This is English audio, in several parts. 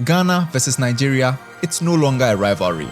Ghana versus Nigeria, it's no longer a rivalry.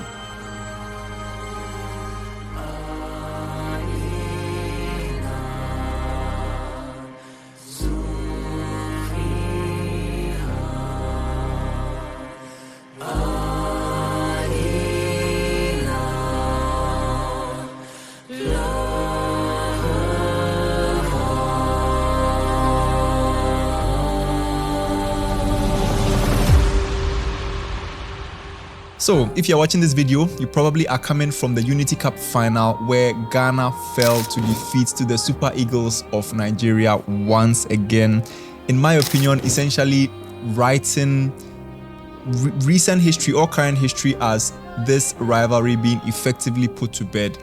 So, if you're watching this video, you probably are coming from the Unity Cup final where Ghana fell to defeat to the Super Eagles of Nigeria once again. In my opinion, essentially writing recent history or current history as this rivalry being effectively put to bed.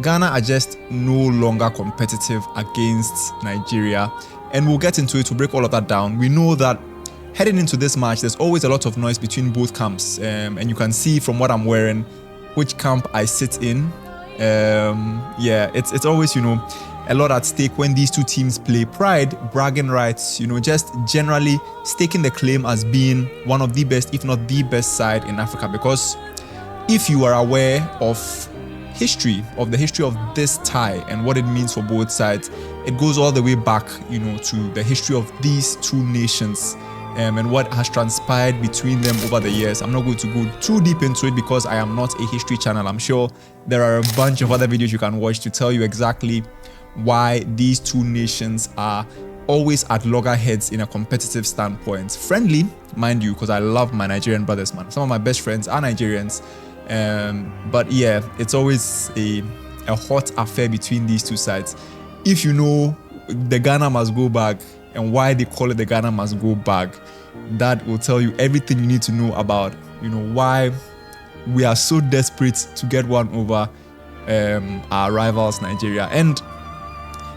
Ghana are just no longer competitive against Nigeria, and we'll get into it to break all of that down. We know that heading into this match, there's always a lot of noise between both camps, and you can see from what I'm wearing which camp I sit in. Yeah, it's always, a lot at stake when these two teams play. Pride, bragging rights, just generally staking the claim as being one of the best, if not the best side in Africa. Because if you are aware of the history of this tie and what it means for both sides, it goes all the way back, to the history of these two nations. And what has transpired between them over the years. I'm not going to go too deep into it because I am not a history channel. I'm sure there are a bunch of other videos you can watch to tell you exactly why these two nations are always at loggerheads in a competitive standpoint. Friendly, mind you, because I love my Nigerian brothers, man. Some of my best friends are Nigerians. But yeah, it's always a hot affair between these two sides. If you know the Ghana must go back, and why they call it the Ghana must go back, that will tell you everything you need to know about, why we are so desperate to get one over our rivals, Nigeria. And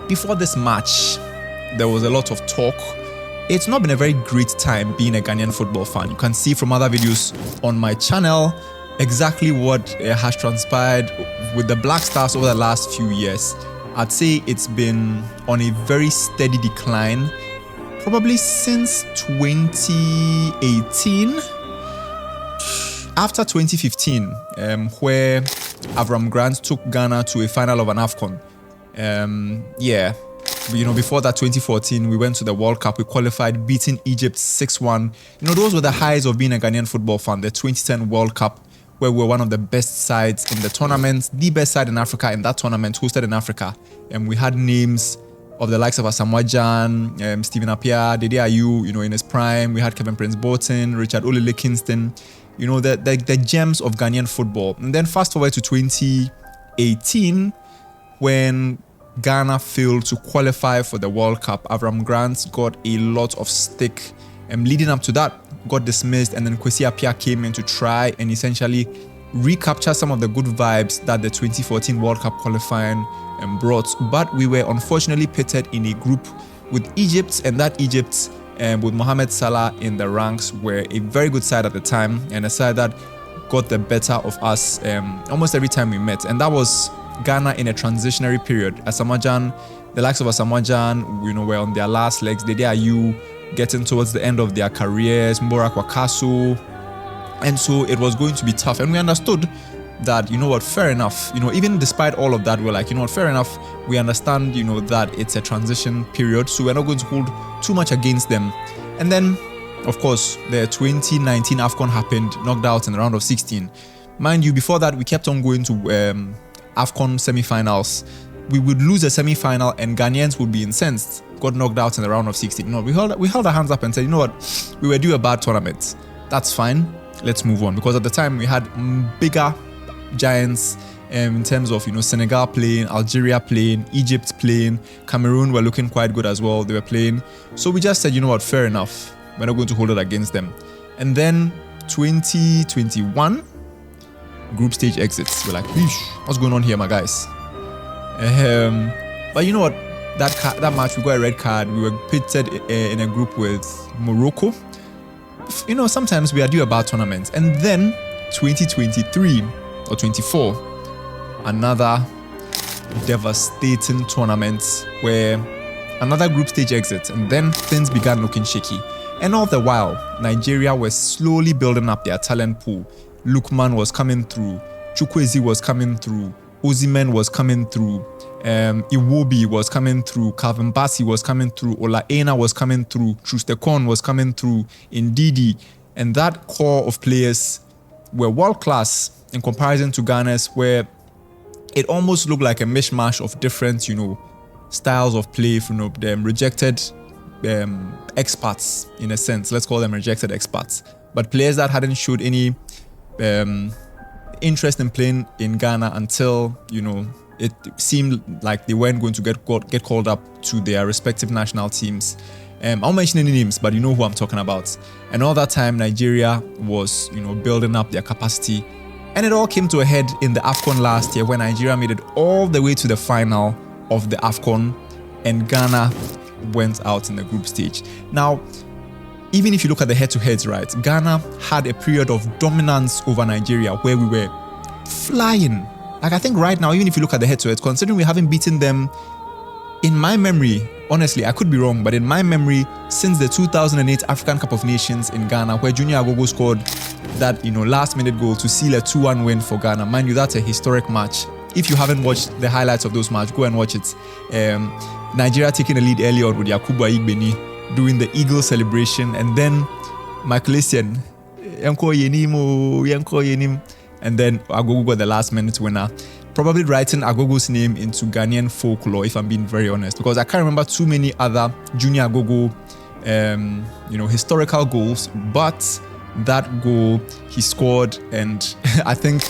before this match, there was a lot of talk. It's not been a very great time being a Ghanaian football fan. You can see from other videos on my channel exactly what has transpired with the Black Stars over the last few years. I'd say it's been on a very steady decline, probably since 2018. After 2015, where Avram Grant took Ghana to a final of an AFCON. Before that 2014, we went to the World Cup. We qualified, beating Egypt 6-1. Those were the highs of being a Ghanaian football fan. The 2010 World Cup, where we were one of the best sides in the tournament, the best side in Africa in that tournament, hosted in Africa. And we had names of the likes of Asamoah Gyan, Stephen Appiah, Dede Ayew, in his prime. We had Kevin Prince Boateng, Richard Olele Kingston, the gems of Ghanaian football. And then fast forward to 2018, when Ghana failed to qualify for the World Cup. Avram Grant got a lot of stick. Leading up to that, got dismissed, and then Kwesi Appiah came in to try and essentially recapture some of the good vibes that the 2014 World Cup qualifying brought. But we were unfortunately pitted in a group with Egypt, and that Egypt with Mohamed Salah in the ranks were a very good side at the time, and a side that got the better of us almost every time we met. And that was Ghana in a transitionary period. Asamoah Gyan, the likes of Asamoah Gyan, were on their last legs. Dede Ayew getting towards the end of their careers, Mborak Wakaso, and so it was going to be tough. And we understood that, fair enough. Even despite all of that, we're like, fair enough. We understand, that it's a transition period, so we're not going to hold too much against them. And then, of course, the 2019 AFCON happened, knocked out in the round of 16. Mind you, before that, we kept on going to AFCON semi-finals. We would lose a semi-final and Ghanaians would be incensed, got knocked out in the round of 16. We held our hands up and said, we were due a bad tournament. That's fine. Let's move on. Because at the time we had bigger giants in terms of, Senegal playing, Algeria playing, Egypt playing, Cameroon were looking quite good as well. They were playing. So we just said, fair enough. We're not going to hold it against them. And then 2021, group stage exits. We're like, what's going on here, my guys? But you know what? That match, we got a red card. We were pitted in a group with Morocco. Sometimes we are due a bad tournament. And then 2023 or 24, another devastating tournament where another group stage exit, and then things began looking shaky. And all the while, Nigeria was slowly building up their talent pool. Lukman was coming through, Chukwueze was coming through, Osimhen was coming through, Iwobi was coming through, Calvin Bassey was coming through, Ola Aina was coming through, Trustekon was coming through, Ndidi. And that core of players were world-class in comparison to Ghana's, where it almost looked like a mishmash of different, styles of play from them rejected expats, in a sense. Let's call them rejected expats. But players that hadn't showed any interest in playing in Ghana until, it seemed like they weren't going to get called up to their respective national teams. I won't mention any names, but you know who I'm talking about. And all that time, Nigeria was, building up their capacity. And it all came to a head in the AFCON last year, when Nigeria made it all the way to the final of the AFCON, and Ghana went out in the group stage. Now, even if you look at the head-to-heads, right, Ghana had a period of dominance over Nigeria where we were flying. Like, I think right now, even if you look at the head-to-heads, considering we haven't beaten them, in my memory, honestly, I could be wrong, but in my memory, since the 2008 African Cup of Nations in Ghana, where Junior Agogo scored that, last-minute goal to seal a 2-1 win for Ghana. Mind you, that's a historic match. If you haven't watched the highlights of those matches, go and watch it. Nigeria taking the lead early on with Yakubu Aigbeni doing the Eagle celebration, and then Michael Essien, and then Agogo got the last-minute winner. Probably writing Agogo's name into Ghanaian folklore, if I'm being very honest, because I can't remember too many other Junior Agogo, historical goals, but that goal he scored, and I think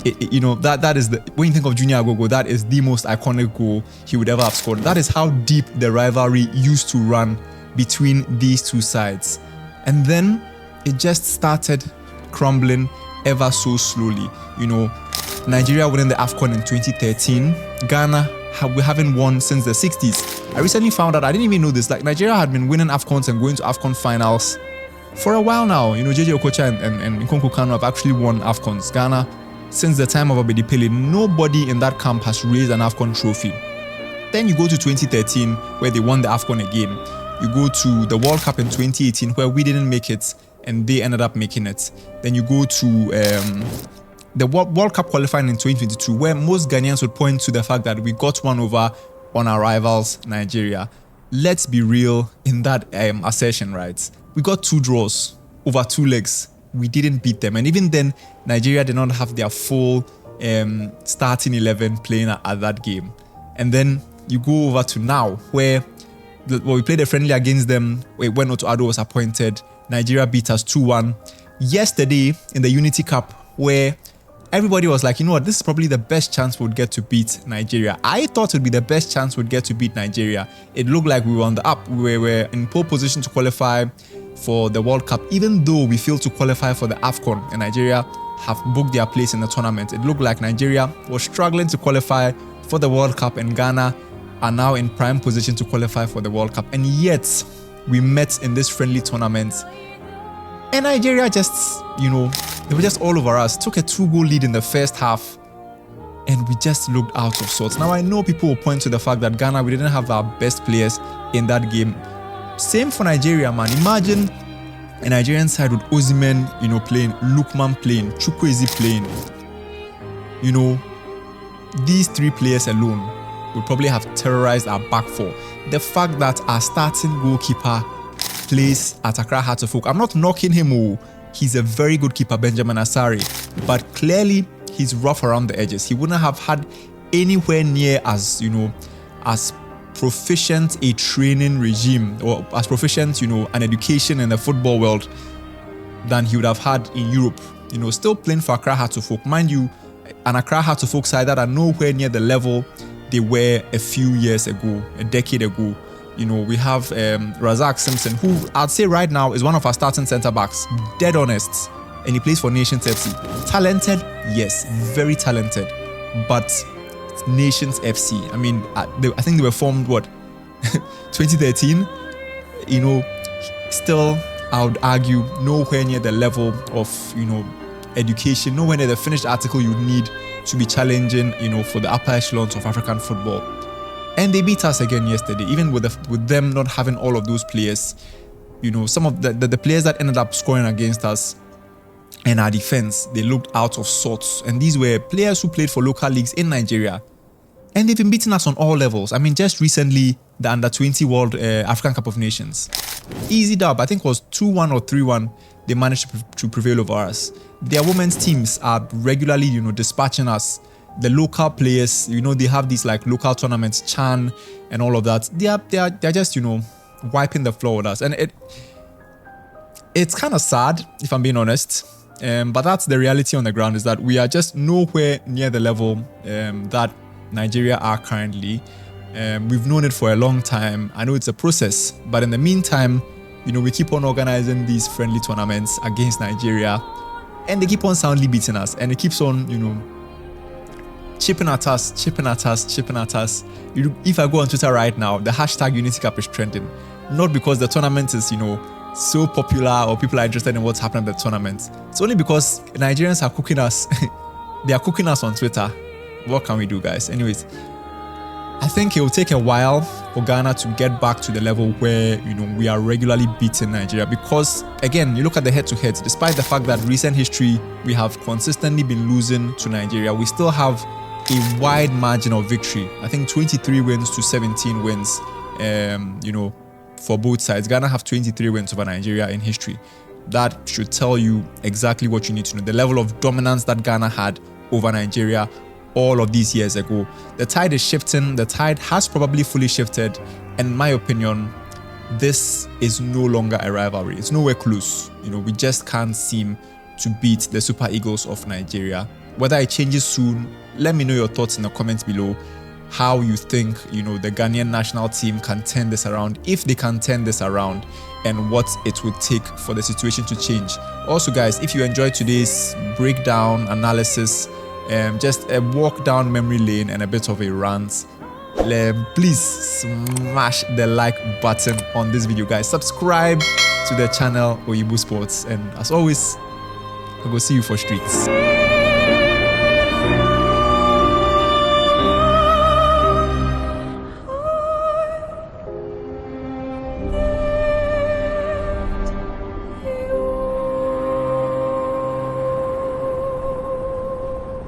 that is when you think of Junior Agogo, that is the most iconic goal he would ever have scored. That is how deep the rivalry used to run between these two sides, and then it just started crumbling ever so slowly. Nigeria winning the AFCON in 2013. Ghana, we haven't won since the 60s. I recently found out, I didn't even know this, like Nigeria had been winning AFCONs and going to AFCON finals for a while now. JJ Okocha and Nkonkwo Kanu have actually won AFCONs. Ghana, since the time of Abedi Pele, nobody in that camp has raised an AFCON trophy. Then you go to 2013, where they won the AFCON again. You go to the World Cup in 2018, where we didn't make it and they ended up making it. Then you go to the World Cup qualifying in 2022, where most Ghanaians would point to the fact that we got one over on our rivals, Nigeria. Let's be real in that assertion, right? We got 2 draws over 2 legs. We didn't beat them. And even then, Nigeria did not have their full starting 11 playing at that game. And then you go over to now, where we played a friendly against them, when Otto Addo was appointed. Nigeria beat us 2-1. Yesterday, in the Unity Cup, where everybody was like, this is probably the best chance we'd get to beat Nigeria. I thought it would be the best chance we'd get to beat Nigeria. It looked like we were on the up. We were in pole position to qualify for the World Cup, even though we failed to qualify for the AFCON and Nigeria have booked their place in the tournament. It looked like Nigeria was struggling to qualify for the World Cup, and Ghana are now in prime position to qualify for the World Cup. And yet, we met in this friendly tournament, and Nigeria just, they were just all over us. Took a 2-goal lead in the first half, and we just looked out of sorts. Now, I know people will point to the fact that Ghana, we didn't have our best players in that game. Same for Nigeria, man. Imagine a Nigerian side with Osimhen, playing, Lukman playing, Chukwueze playing. These 3 players alone would probably have terrorized our back four. The fact that our starting goalkeeper plays at Accra Hearts of Oak, I'm not knocking him. He's a very good keeper, Benjamin Asare, but clearly he's rough around the edges. He wouldn't have had anywhere near as proficient a training regime, or as proficient, an education in the football world than he would have had in Europe. Still playing for Accra Hearts of Oak. Mind you, an Accra Hearts of Oak side that are nowhere near the level they were a few years ago, a decade ago. We have Razak Simpson, who I'd say right now is one of our starting centre-backs, dead honest, and he plays for Nations FC. Talented, yes, very talented, but Nations FC, I think they were formed, 2013? Still, I would argue, nowhere near the level of, education, nowhere near the finished article you need to be challenging, for the upper echelons of African football. And they beat us again yesterday, even with them not having all of those players. you know, some of the players that ended up scoring against us and our defense, they looked out of sorts. And these were players who played for local leagues in Nigeria. And they've been beating us on all levels. I mean, just recently, the Under-20 World African Cup of Nations. Easy dub, I think it was 2-1 or 3-1. They managed to prevail over us. Their women's teams are regularly, you know, dispatching us. The local players, you know, they have these like local tournaments, Chan and all of that. They're just, you know, wiping the floor with us. And it's kind of sad, if I'm being honest. But that's the reality on the ground, is that we are just nowhere near the level that Nigeria are currently. We've known it for a long time. I know it's a process, but in the meantime, you know, we keep on organizing these friendly tournaments against Nigeria, and they keep on soundly beating us, and it keeps on, you know, chipping at us. If I go on Twitter right now, the hashtag Unity Cup is trending, not because the tournament is, you know, so popular or people are interested in what's happening at the tournament. It's only because Nigerians are cooking us. They are cooking us on Twitter. What can we do, guys? Anyways, I think it will take a while for Ghana to get back to the level where, you know, we are regularly beating Nigeria, because again, you look at the head-to-heads, despite the fact that recent history we have consistently been losing to Nigeria, we still have a wide margin of victory. I think 23 wins to 17 wins, you know, for both sides. Ghana have 23 wins over Nigeria in history. That should tell you exactly what you need to know. The level of dominance that Ghana had over Nigeria all of these years ago. The tide is shifting. The tide has probably fully shifted. And in my opinion, this is no longer a rivalry. It's nowhere close. You know, we just can't seem to beat the Super Eagles of Nigeria. Whether it changes soon, let me know your thoughts in the comments below. How you think, you know, the Ghanaian national team can turn this around, if they can turn this around, and what it would take for the situation to change. Also, guys, if you enjoyed today's breakdown analysis, just a walk down memory lane and a bit of a rant, please smash the like button on this video, guys. Subscribe to the channel Oyibo Sports, and as always, I will see you for streets.